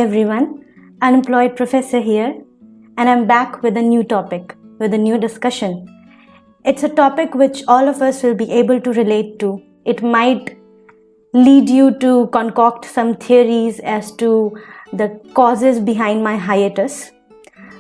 everyone, unemployed professor here, and I'm back with a new topic, with a new discussion. It's a topic which all of us will be able to relate to. It might lead you to concoct some theories as to the causes behind my hiatus.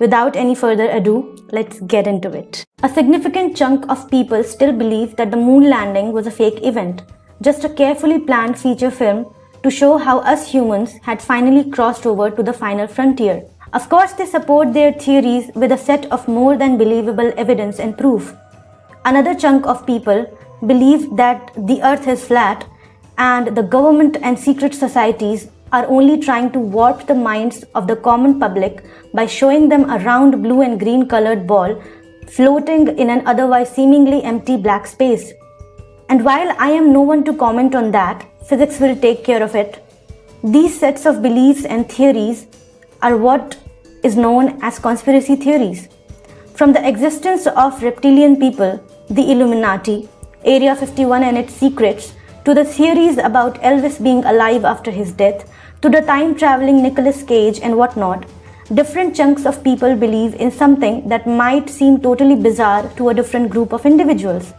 Without any further ado, let's get into it. A significant chunk of people still believe that the moon landing was a fake event, just a carefully planned feature film to show how us humans had finally crossed over to the final frontier. Of course, they support their theories with a set of more than believable evidence and proof. Another chunk of people believe that the earth is flat and the government and secret societies are only trying to warp the minds of the common public by showing them a round blue and green colored ball floating in an otherwise seemingly empty black space. And while I am no one to comment on that, physics will take care of it. These sets of beliefs and theories are what is known as conspiracy theories. From the existence of reptilian people, the Illuminati, Area 51 and its secrets, to the theories about Elvis being alive after his death, to the time-traveling Nicolas Cage and whatnot, different chunks of people believe in something that might seem totally bizarre to a different group of individuals.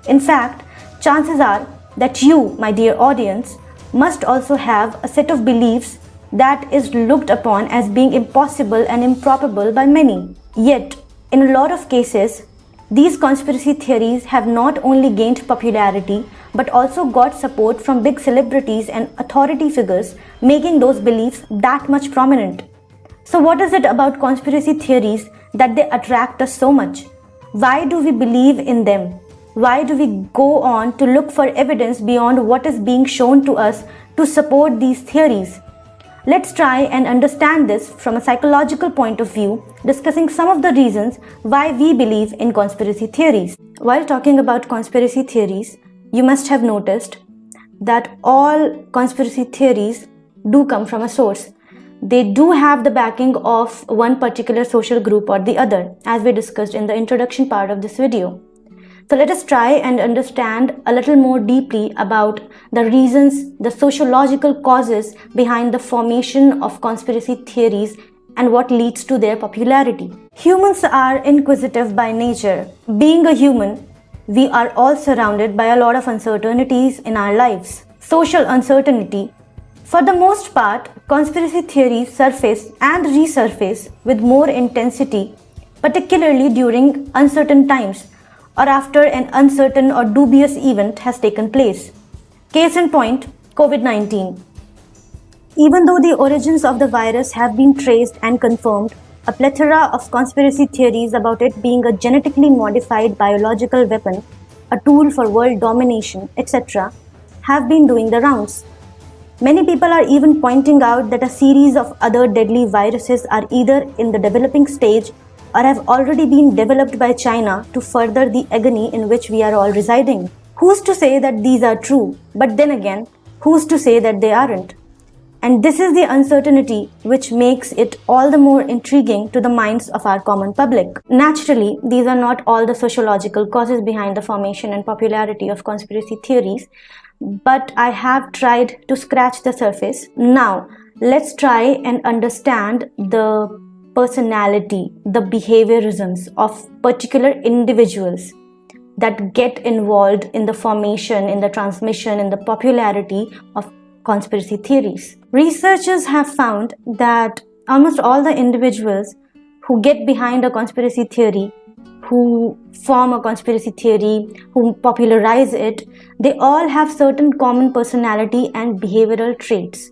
In fact, chances are that you, my dear audience, must also have a set of beliefs that is looked upon as being impossible and improbable by many. Yet, in a lot of cases, these conspiracy theories have not only gained popularity but also got support from big celebrities and authority figures, making those beliefs that much prominent. So what is it about conspiracy theories that they attract us so much? Why do we believe in them? Why do we go on to look for evidence beyond what is being shown to us to support these theories? Let's try and understand this from a psychological point of view, discussing some of the reasons why we believe in conspiracy theories. While talking about conspiracy theories, you must have noticed that all conspiracy theories do come from a source. They do have the backing of one particular social group or the other, as we discussed in the introduction part of this video. So let us try and understand a little more deeply about the reasons, the sociological causes behind the formation of conspiracy theories and what leads to their popularity. Humans are inquisitive by nature. Being a human, we are all surrounded by a lot of uncertainties in our lives. Social uncertainty. For the most part, conspiracy theories surface and resurface with more intensity, particularly during uncertain times, or after an uncertain or dubious event has taken place. Case in point, COVID-19. Even though the origins of the virus have been traced and confirmed, a plethora of conspiracy theories about it being a genetically modified biological weapon, a tool for world domination, etc., have been doing the rounds. Many people are even pointing out that a series of other deadly viruses are either in the developing stage or have already been developed by China to further the agony in which we are all residing. Who's to say that these are true? But then again, who's to say that they aren't? And this is the uncertainty which makes it all the more intriguing to the minds of our common public. Naturally, these are not all the sociological causes behind the formation and popularity of conspiracy theories, but I have tried to scratch the surface. Now, let's try and understand the personality, the behaviorisms of particular individuals that get involved in the formation, in the transmission, in the popularity of conspiracy theories. Researchers have found that almost all the individuals who get behind a conspiracy theory, who form a conspiracy theory, who popularize it, they all have certain common personality and behavioral traits.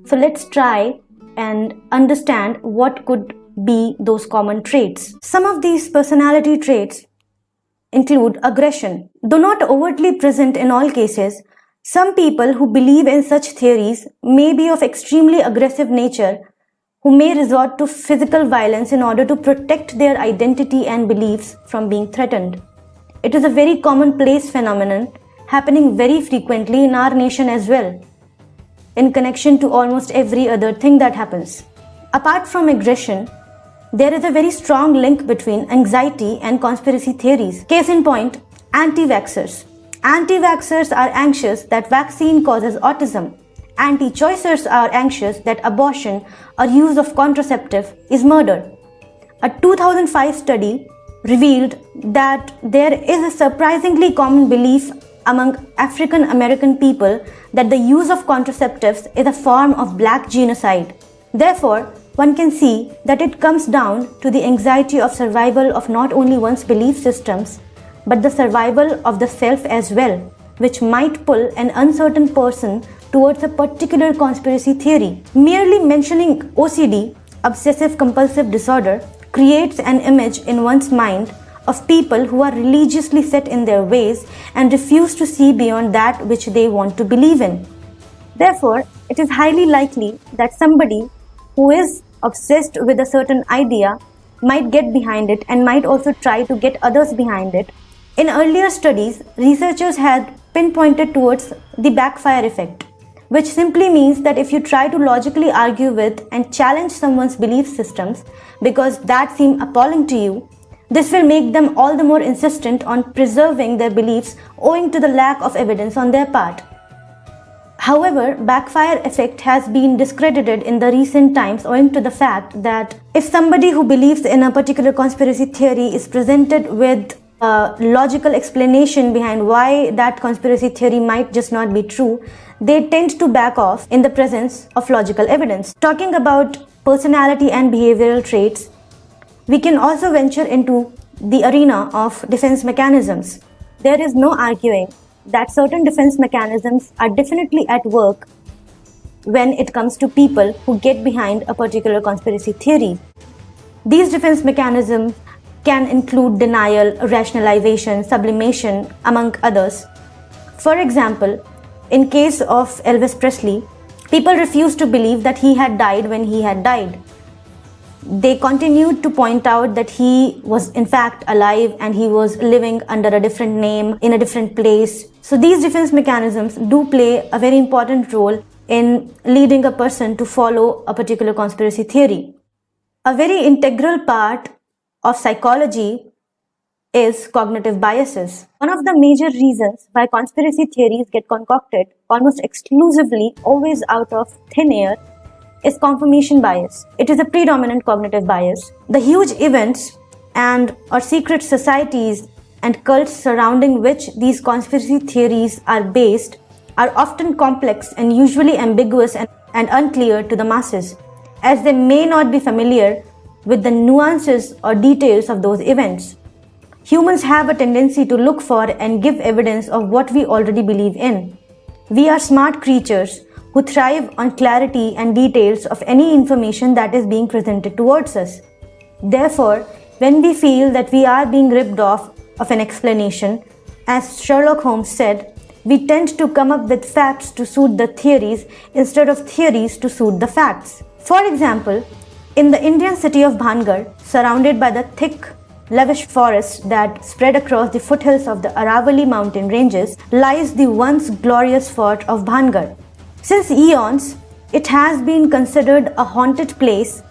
So let's try and understand what could be those common traits. Some of these personality traits include aggression. Though not overtly present in all cases, some people who believe in such theories may be of extremely aggressive nature, who may resort to physical violence in order to protect their identity and beliefs from being threatened. It is a very commonplace phenomenon happening very frequently in our nation as well, in connection to almost every other thing that happens. Apart from aggression, there is a very strong link between anxiety and conspiracy theories. Case in point, anti-vaxxers. Anti-vaxxers are anxious that vaccine causes autism Anti-choicers are anxious that abortion or use of contraceptive is murder. A 2005 study revealed that there is a surprisingly common belief among African American people that the use of contraceptives is a form of black genocide. Therefore, one can see that it comes down to the anxiety of survival of not only one's belief systems, but the survival of the self as well, which might pull an uncertain person towards a particular conspiracy theory. Merely mentioning OCD, obsessive compulsive disorder, creates an image in one's mind of people who are religiously set in their ways and refuse to see beyond that which they want to believe in. Therefore, it is highly likely that somebody who is obsessed with a certain idea might get behind it and might also try to get others behind it. In earlier studies, researchers had pinpointed towards the backfire effect, which simply means that if you try to logically argue with and challenge someone's belief systems because that seem appalling to you, this will make them all the more insistent on preserving their beliefs owing to the lack of evidence on their part. However, backfire effect has been discredited in the recent times owing to the fact that if somebody who believes in a particular conspiracy theory is presented with a logical explanation behind why that conspiracy theory might just not be true, they tend to back off in the presence of logical evidence. Talking about personality and behavioral traits, we can also venture into the arena of defense mechanisms. There is no arguing that certain defense mechanisms are definitely at work when it comes to people who get behind a particular conspiracy theory. These defense mechanisms can include denial, rationalization, sublimation, among others. For example, in case of Elvis Presley, people refused to believe that he had died when he had died. They continued to point out that he was in fact alive and he was living under a different name in a different place. So these defense mechanisms do play a very important role in leading a person to follow a particular conspiracy theory. A very integral part of psychology is cognitive biases. One of the major reasons why conspiracy theories get concocted almost exclusively always out of thin air is confirmation bias. It is a predominant cognitive bias. The huge events and or secret societies and cults surrounding which these conspiracy theories are based are often complex and usually ambiguous and unclear to the masses, as they may not be familiar with the nuances or details of those events. Humans have a tendency to look for and give evidence of what we already believe in. We are smart creatures who thrive on clarity and details of any information that is being presented towards us. Therefore, when we feel that we are being ripped off of an explanation, as Sherlock Holmes said, we tend to come up with facts to suit the theories instead of theories to suit the facts. For example, in the Indian city of Bhangar, surrounded by the thick, lavish forests that spread across the foothills of the Aravalli mountain ranges, lies the once glorious fort of Bhangar. Since eons, it has been considered a haunted place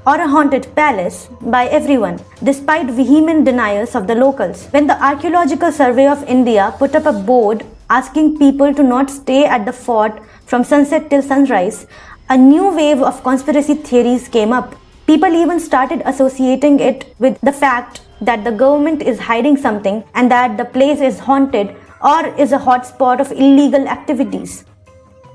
or a haunted palace by everyone, despite vehement denials of the locals. When the Archaeological Survey of India put up a board asking people to not stay at the fort from sunset till sunrise, a new wave of conspiracy theories came up. People even started associating it with the fact that the government is hiding something and that the place is haunted or is a hotspot of illegal activities.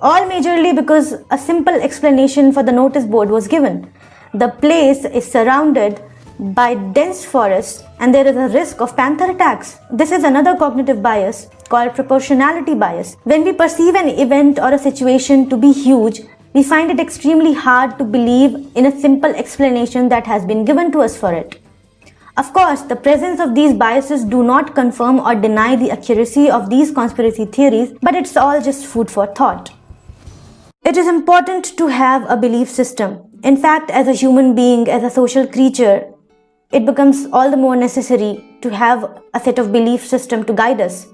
All majorly because a simple explanation for the notice board was given. The place is surrounded by dense forests and there is a risk of panther attacks. This is another cognitive bias called proportionality bias. When we perceive an event or a situation to be huge, we find it extremely hard to believe in a simple explanation that has been given to us for it. Of course, the presence of these biases do not confirm or deny the accuracy of these conspiracy theories, but it's all just food for thought. It is important to have a belief system. In fact, as a human being, as a social creature, it becomes all the more necessary to have a set of belief system to guide us.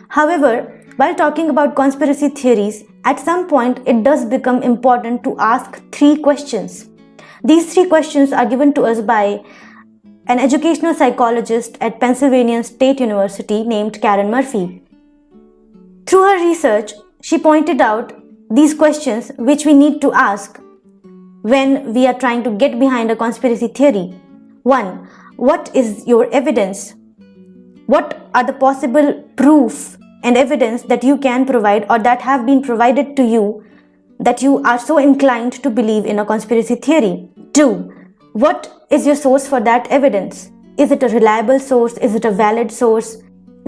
However, while talking about conspiracy theories, at some point it does become important to ask 3 questions. These 3 questions are given to us by an educational psychologist at Pennsylvania State University named Karen Murphy. Through her research, she pointed out these questions which we need to ask when we are trying to get behind a conspiracy theory. 1. What is your evidence? What are the possible proof and evidence that you can provide or that have been provided to you that you are so inclined to believe in a conspiracy theory? 2. What is your source for that evidence? Is it a reliable source? Is it a valid source?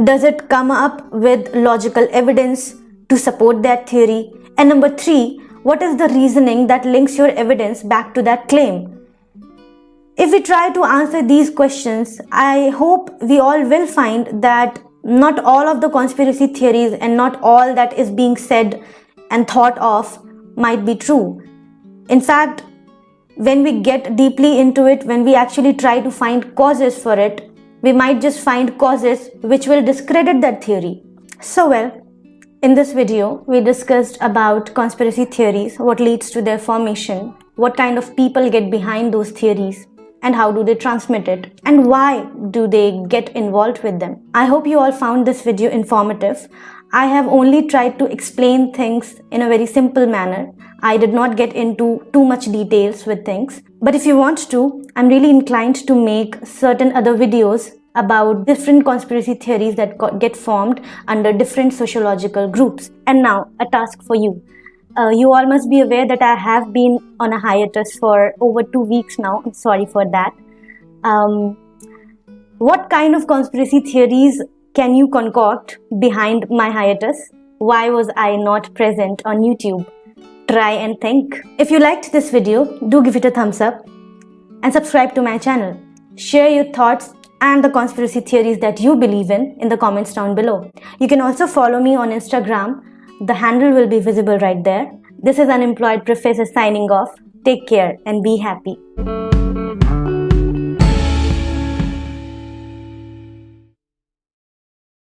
Does it come up with logical evidence to support that theory? And number 3, what is the reasoning that links your evidence back to that claim? If we try to answer these questions, I hope we all will find that not all of the conspiracy theories and not all that is being said and thought of might be true. In fact, when we get deeply into it, when we actually try to find causes for it, we might just find causes which will discredit that theory. So well, in this video, we discussed about conspiracy theories, what leads to their formation, what kind of people get behind those theories, and how do they transmit it, and why do they get involved with them. I hope you all found this video informative. I have only tried to explain things in a very simple manner. I did not get into too much details with things. But if you want to, I'm really inclined to make certain other videos about different conspiracy theories that get formed under different sociological groups. And now, a task for you. You all must be aware that I have been on a hiatus for over 2 weeks now. I'm sorry for that. What kind of conspiracy theories can you concoct behind my hiatus? Why was I not present on YouTube? Try and think. If you liked this video, do give it a thumbs up and subscribe to my channel. Share your thoughts and the conspiracy theories that you believe in the comments down below. You can also follow me on Instagram. The handle will be visible right there. This is Unemployed Professor signing off. Take care and be happy.